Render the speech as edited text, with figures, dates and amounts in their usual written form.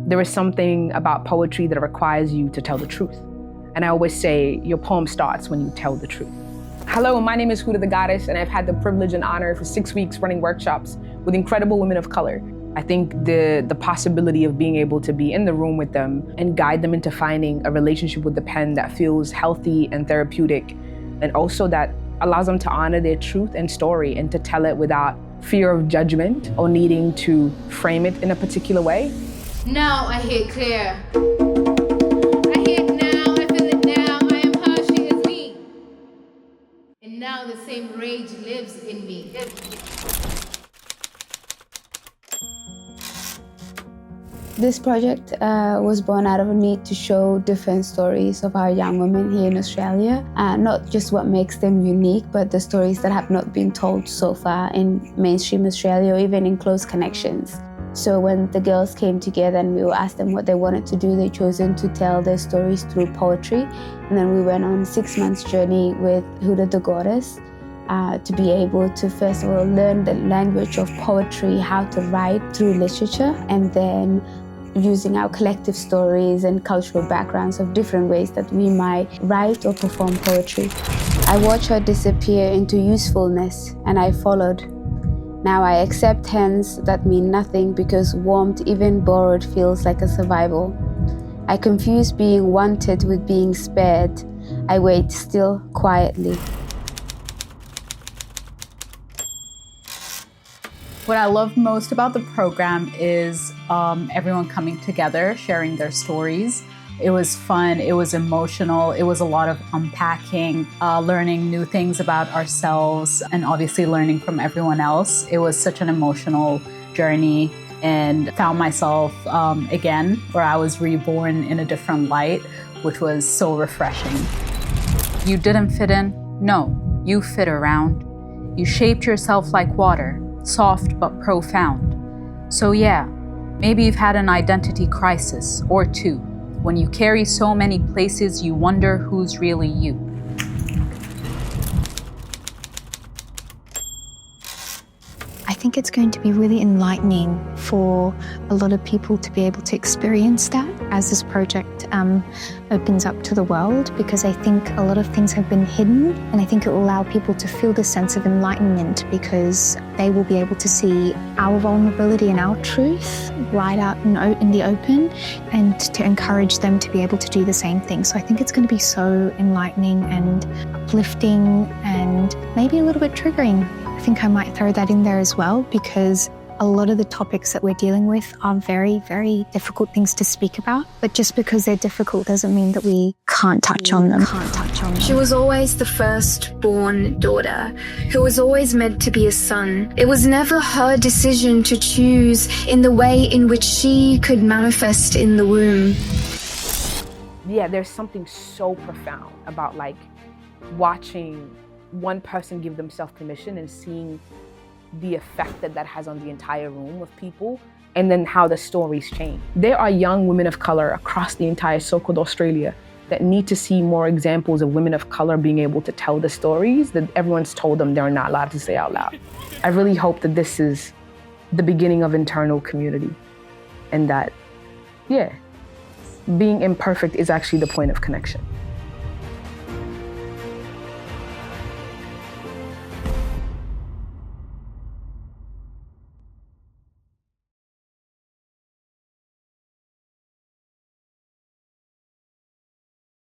There is something about poetry that requires you to tell the truth. And I always say, your poem starts when you tell the truth. Hello, my name is Huda the Goddess, and I've had the privilege and honor for 6 weeks running workshops with incredible women of color. I think the possibility of being able to be in the room with them and guide them into finding a relationship with the pen that feels healthy and therapeutic, and also that allows them to honor their truth and story and to tell it without fear of judgment or needing to frame it in a particular way. Now I hear clear. I hear it now, I feel it now, I am her, she is me. And now the same rage lives in me. This project was born out of a need to show different stories of our young women here in Australia. Not just what makes them unique, but the stories that have not been told so far in mainstream Australia or even in close connections. So when the girls came together and we asked them what they wanted to do, they chosen to tell their stories through poetry. And then we went on a 6 months journey with Huda the Goddess to be able to first of all learn the language of poetry, how to write through literature, and then using our collective stories and cultural backgrounds of different ways that we might write or perform poetry. I watched her disappear into usefulness and I followed. Now I accept hands that mean nothing because warmth, even borrowed, feels like a survival. I confuse being wanted with being spared. I wait still, quietly. What I love most about the program is everyone coming together, sharing their stories. It was fun, it was emotional, it was a lot of unpacking, learning new things about ourselves, and obviously learning from everyone else. It was such an emotional journey, and found myself again, where I was reborn in a different light, which was so refreshing. You didn't fit in? No, you fit around. You shaped yourself like water, soft but profound. So yeah, maybe you've had an identity crisis or two. When you carry so many places, you wonder who's really you. I think it's going to be really enlightening for a lot of people to be able to experience that as this project opens up to the world, because I think a lot of things have been hidden, and I think it will allow people to feel the sense of enlightenment because they will be able to see our vulnerability and our truth right out in the open, and to encourage them to be able to do the same thing. So I think it's going to be so enlightening and uplifting and maybe a little bit triggering. I think I might throw that in there as well, because a lot of the topics that we're dealing with are very, very difficult things to speak about. But just because they're difficult doesn't mean that we can't touch on them. She was always the firstborn daughter, who was always meant to be a son. It was never her decision to choose in the way in which she could manifest in the womb. Yeah, there's something so profound about like watching one person give themselves permission and seeing the effect that that has on the entire room of people, and then how the stories change. There are young women of color across the entire so-called Australia that need to see more examples of women of color being able to tell the stories that everyone's told them they're not allowed to say out loud. I really hope that this is the beginning of internal community, and that, yeah, being imperfect is actually the point of connection.